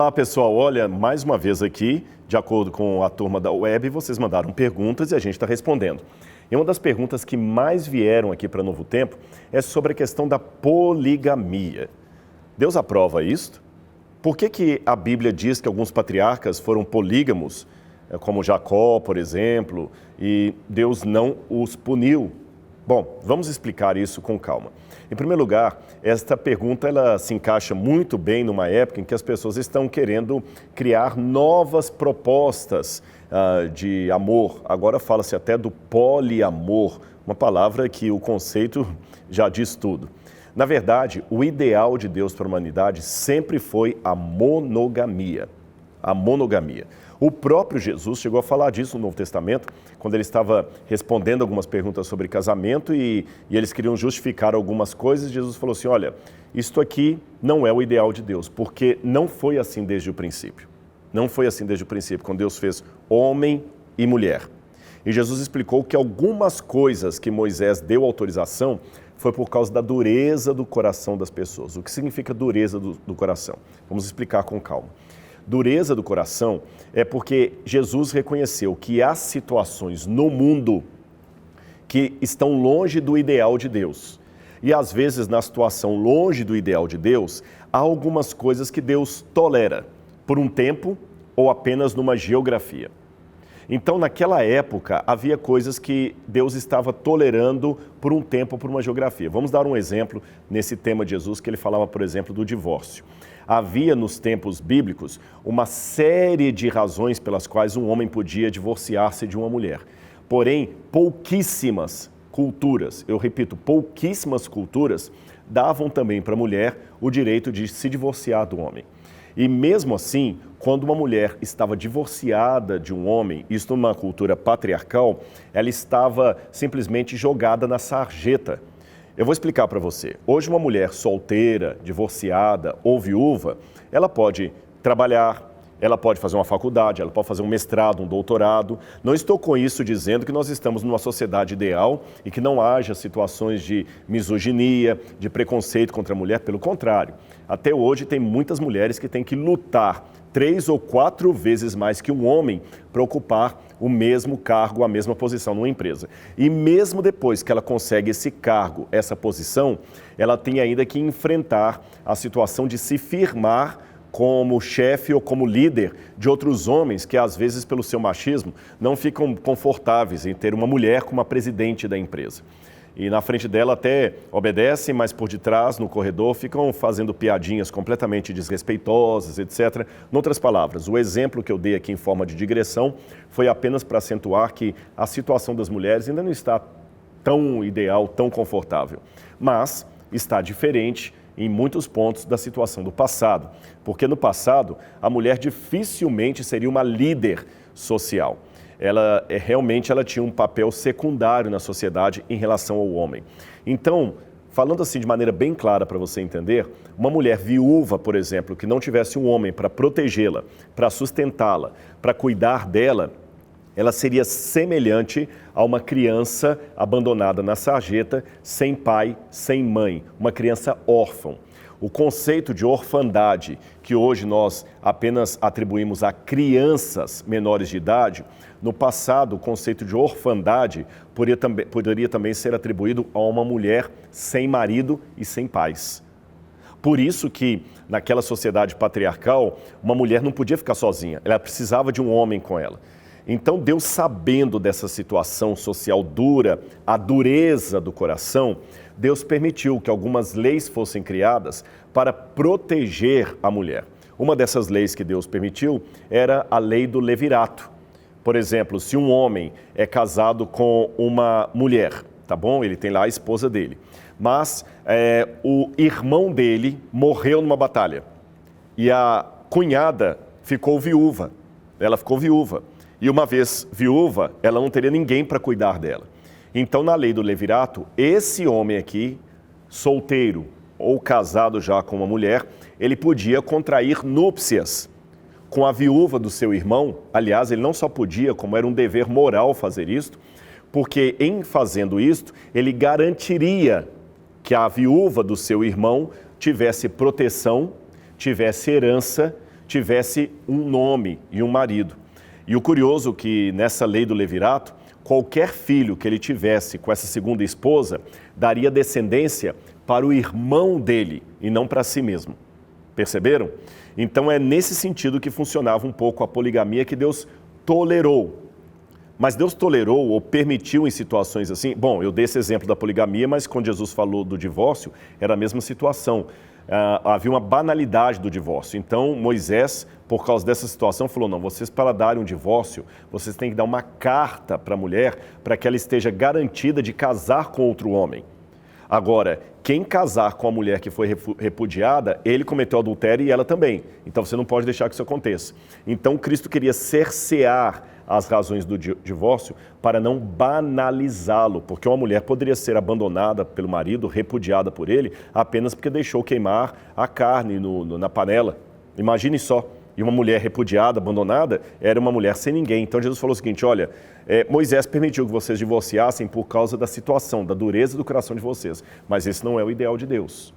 Olá pessoal, olha, mais uma vez aqui, de acordo com a turma da web, vocês mandaram perguntas e a gente está respondendo. E uma das perguntas que mais vieram aqui para Novo Tempo é sobre a questão da poligamia. Deus aprova isto? Por que a Bíblia diz que alguns patriarcas foram polígamos, como Jacó, por exemplo, e Deus não os puniu? Bom, vamos explicar isso com calma. Em primeiro lugar, esta pergunta ela se encaixa muito bem numa época em que as pessoas estão querendo criar novas propostas de amor. Agora fala-se até do poliamor, uma palavra que o conceito já diz tudo. Na verdade, o ideal de Deus para a humanidade sempre foi a monogamia. A monogamia. O próprio Jesus chegou a falar disso no Novo Testamento, quando ele estava respondendo algumas perguntas sobre casamento e eles queriam justificar algumas coisas. Jesus falou assim, olha, isto aqui não é o ideal de Deus, porque não foi assim desde o princípio. Não foi assim desde o princípio, quando Deus fez homem e mulher. E Jesus explicou que algumas coisas que Moisés deu autorização foi por causa da dureza do coração das pessoas. O que significa dureza do coração? Vamos explicar com calma. Dureza do coração é porque Jesus reconheceu que há situações no mundo que estão longe do ideal de Deus. E às vezes, na situação longe do ideal de Deus, há algumas coisas que Deus tolera por um tempo ou apenas numa geografia. Então, naquela época, havia coisas que Deus estava tolerando por um tempo, por uma geografia. Vamos dar um exemplo nesse tema de Jesus, que ele falava, por exemplo, do divórcio. Havia nos tempos bíblicos uma série de razões pelas quais um homem podia divorciar-se de uma mulher. Porém, pouquíssimas culturas, eu repito, pouquíssimas culturas davam também para a mulher o direito de se divorciar do homem. E mesmo assim, quando uma mulher estava divorciada de um homem, isto numa cultura patriarcal, ela estava simplesmente jogada na sarjeta. Eu vou explicar para você. Hoje uma mulher solteira, divorciada ou viúva, ela pode trabalhar, ela pode fazer uma faculdade, ela pode fazer um mestrado, um doutorado. Não estou com isso dizendo que nós estamos numa sociedade ideal e que não haja situações de misoginia, de preconceito contra a mulher. Pelo contrário, até hoje tem muitas mulheres que têm que lutar 3 ou 4 vezes mais que um homem para ocupar o mesmo cargo, a mesma posição numa empresa. E mesmo depois que ela consegue esse cargo, essa posição, ela tem ainda que enfrentar a situação de se firmar como chefe ou como líder de outros homens que, às vezes, pelo seu machismo, não ficam confortáveis em ter uma mulher como a presidente da empresa. E na frente dela até obedecem, mas por detrás, no corredor, ficam fazendo piadinhas completamente desrespeitosas, etc. Em outras palavras, o exemplo que eu dei aqui em forma de digressão foi apenas para acentuar que a situação das mulheres ainda não está tão ideal, tão confortável. Mas está diferente em muitos pontos da situação do passado. Porque no passado, a mulher dificilmente seria uma líder social. Ela realmente tinha um papel secundário na sociedade em relação ao homem. Então, falando assim de maneira bem clara para você entender, uma mulher viúva, por exemplo, que não tivesse um homem para protegê-la, para sustentá-la, para cuidar dela, ela seria semelhante a uma criança abandonada na sarjeta, sem pai, sem mãe, uma criança órfã. O conceito de orfandade, que hoje nós apenas atribuímos a crianças menores de idade, no passado o conceito de orfandade poderia também ser atribuído a uma mulher sem marido e sem pais. Por isso que, naquela sociedade patriarcal, uma mulher não podia ficar sozinha, ela precisava de um homem com ela. Então, Deus, sabendo dessa situação social dura, a dureza do coração, Deus permitiu que algumas leis fossem criadas para proteger a mulher. Uma dessas leis que Deus permitiu era a lei do levirato. Por exemplo, se um homem é casado com uma mulher, tá bom? Ele tem lá a esposa dele. Mas o irmão dele morreu numa batalha e a cunhada ficou viúva. Ela ficou viúva. E uma vez viúva, ela não teria ninguém para cuidar dela. Então, na lei do levirato, esse homem aqui, solteiro ou casado já com uma mulher, ele podia contrair núpcias com a viúva do seu irmão. Aliás, ele não só podia, como era um dever moral fazer isto, porque em fazendo isto, ele garantiria que a viúva do seu irmão tivesse proteção, tivesse herança, tivesse um nome e um marido. E o curioso é que nessa lei do levirato, qualquer filho que ele tivesse com essa segunda esposa daria descendência para o irmão dele e não para si mesmo. Perceberam? Então é nesse sentido que funcionava um pouco a poligamia que Deus tolerou. Mas Deus tolerou ou permitiu em situações assim? Bom, eu dei esse exemplo da poligamia, mas quando Jesus falou do divórcio, era a mesma situação. Havia uma banalidade do divórcio. Então, Moisés, por causa dessa situação, falou, não, vocês para darem um divórcio, vocês têm que dar uma carta para a mulher para que ela esteja garantida de casar com outro homem. Agora, quem casar com a mulher que foi repudiada, ele cometeu adultério e ela também. Então, você não pode deixar que isso aconteça. Então, Cristo queria cercear as razões do divórcio para não banalizá-lo, porque uma mulher poderia ser abandonada pelo marido, repudiada por ele, apenas porque deixou queimar a carne na panela. Imagine só, e uma mulher repudiada, abandonada, era uma mulher sem ninguém. Então Jesus falou o seguinte, olha, Moisés permitiu que vocês divorciassem por causa da situação, da dureza do coração de vocês, mas esse não é o ideal de Deus.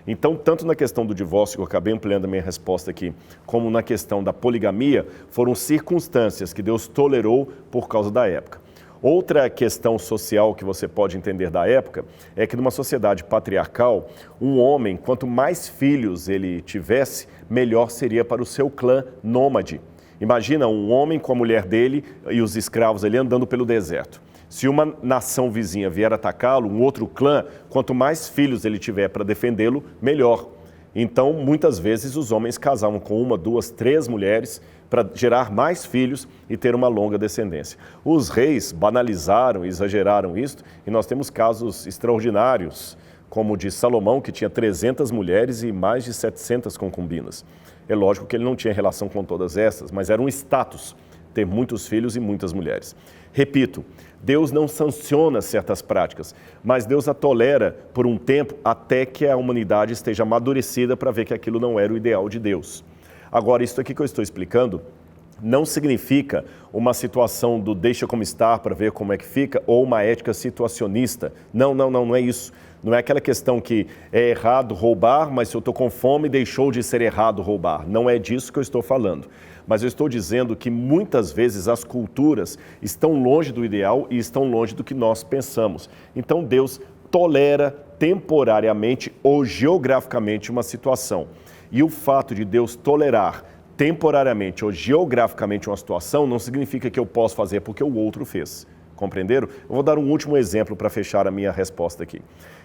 Então, tanto na questão do divórcio, que eu acabei ampliando a minha resposta aqui, como na questão da poligamia, foram circunstâncias que Deus tolerou por causa da época. Outra questão social que você pode entender da época é que numa sociedade patriarcal, um homem, quanto mais filhos ele tivesse, melhor seria para o seu clã nômade. Imagina um homem com a mulher dele e os escravos ali andando pelo deserto. Se uma nação vizinha vier atacá-lo, um outro clã, quanto mais filhos ele tiver para defendê-lo, melhor. Então, muitas vezes, os homens casavam com uma, duas, três mulheres para gerar mais filhos e ter uma longa descendência. Os reis banalizaram, exageraram isto, e nós temos casos extraordinários, como o de Salomão, que tinha 300 mulheres e mais de 700 concubinas. É lógico que ele não tinha relação com todas essas, mas era um status ter muitos filhos e muitas mulheres. Repito, Deus não sanciona certas práticas, mas Deus a tolera por um tempo até que a humanidade esteja amadurecida para ver que aquilo não era o ideal de Deus. Agora, isso aqui que eu estou explicando não significa uma situação do deixa como está para ver como é que fica ou uma ética situacionista. Não é isso. Não é aquela questão que é errado roubar, mas se eu estou com fome, deixou de ser errado roubar. Não é disso que eu estou falando. Mas eu estou dizendo que muitas vezes as culturas estão longe do ideal e estão longe do que nós pensamos. Então Deus tolera temporariamente ou geograficamente uma situação. E o fato de Deus tolerar temporariamente ou geograficamente uma situação não significa que eu posso fazer porque o outro fez. Compreenderam? Eu vou dar um último exemplo para fechar a minha resposta aqui.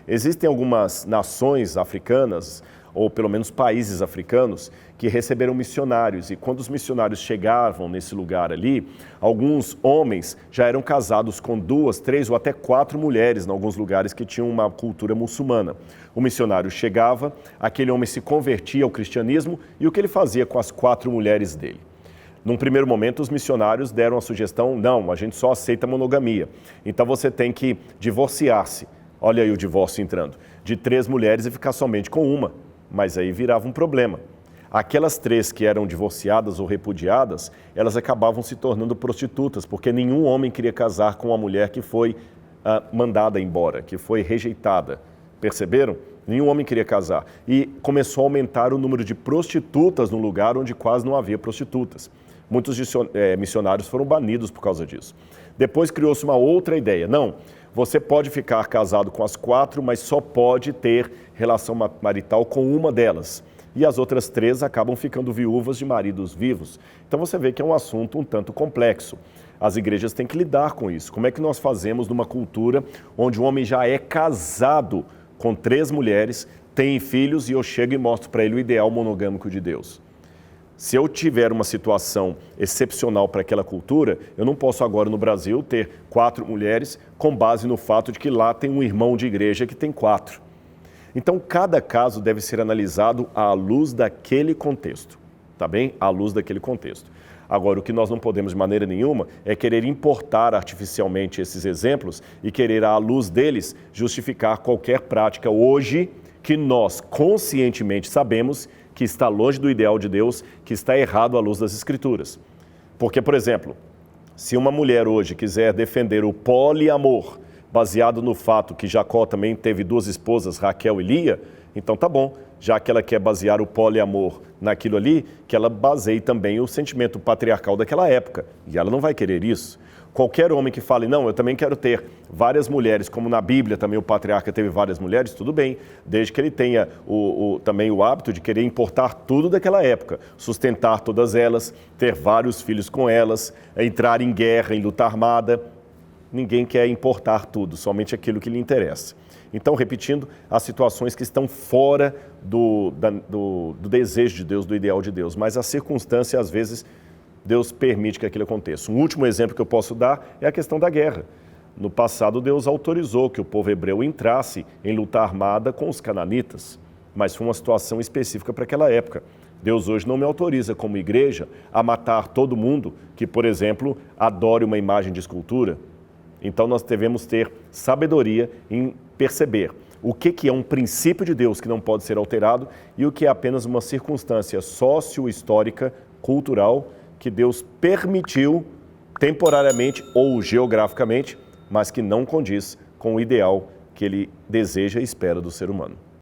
Existem algumas nações africanas, ou pelo menos países africanos, que receberam missionários. E quando os missionários chegavam nesse lugar ali, alguns homens já eram casados com 2, 3 ou até 4 mulheres, em alguns lugares que tinham uma cultura muçulmana. O missionário chegava, aquele homem se convertia ao cristianismo, e o que ele fazia com as 4 mulheres dele? Num primeiro momento, os missionários deram a sugestão, não, a gente só aceita monogamia. Então você tem que divorciar-se, olha aí o divórcio entrando, de 3 mulheres e ficar somente com uma. Mas aí virava um problema. Aquelas 3 que eram divorciadas ou repudiadas, elas acabavam se tornando prostitutas, porque nenhum homem queria casar com uma mulher que foi mandada embora, que foi rejeitada. Perceberam? Nenhum homem queria casar. E começou a aumentar o número de prostitutas no lugar onde quase não havia prostitutas. Muitos missionários foram banidos por causa disso. Depois criou-se uma outra ideia. Não, você pode ficar casado com as 4, mas só pode ter relação marital com uma delas. E as outras 3 acabam ficando viúvas de maridos vivos. Então você vê que é um assunto um tanto complexo. As igrejas têm que lidar com isso. Como é que nós fazemos numa cultura onde o homem já é casado com 3 mulheres, tem filhos e eu chego e mostro para ele o ideal monogâmico de Deus? Se eu tiver uma situação excepcional para aquela cultura, eu não posso agora no Brasil ter 4 mulheres com base no fato de que lá tem um irmão de igreja que tem 4. Então, cada caso deve ser analisado à luz daquele contexto, tá bem? À luz daquele contexto. Agora, o que nós não podemos de maneira nenhuma é querer importar artificialmente esses exemplos e querer, à luz deles, justificar qualquer prática hoje que nós conscientemente sabemos que está longe do ideal de Deus, que está errado à luz das Escrituras. Porque, por exemplo, se uma mulher hoje quiser defender o poliamor, baseado no fato que Jacó também teve 2 esposas, Raquel e Lia, então tá bom, já que ela quer basear o poliamor naquilo ali, que ela baseie também o sentimento patriarcal daquela época. E ela não vai querer isso. Qualquer homem que fale, não, eu também quero ter várias mulheres, como na Bíblia também o patriarca teve várias mulheres, tudo bem, desde que ele tenha também o hábito de querer importar tudo daquela época, sustentar todas elas, ter vários filhos com elas, entrar em guerra, em luta armada. Ninguém quer importar tudo, somente aquilo que lhe interessa. Então, repetindo, as situações que estão fora do desejo de Deus, do ideal de Deus, mas a circunstância, às vezes, Deus permite que aquilo aconteça. Um último exemplo que eu posso dar é a questão da guerra. No passado, Deus autorizou que o povo hebreu entrasse em luta armada com os cananitas, mas foi uma situação específica para aquela época. Deus hoje não me autoriza, como igreja, a matar todo mundo que, por exemplo, adore uma imagem de escultura. Então, nós devemos ter sabedoria em perceber o que é um princípio de Deus que não pode ser alterado e o que é apenas uma circunstância sócio-histórica, cultural, que Deus permitiu temporariamente ou geograficamente, mas que não condiz com o ideal que Ele deseja e espera do ser humano.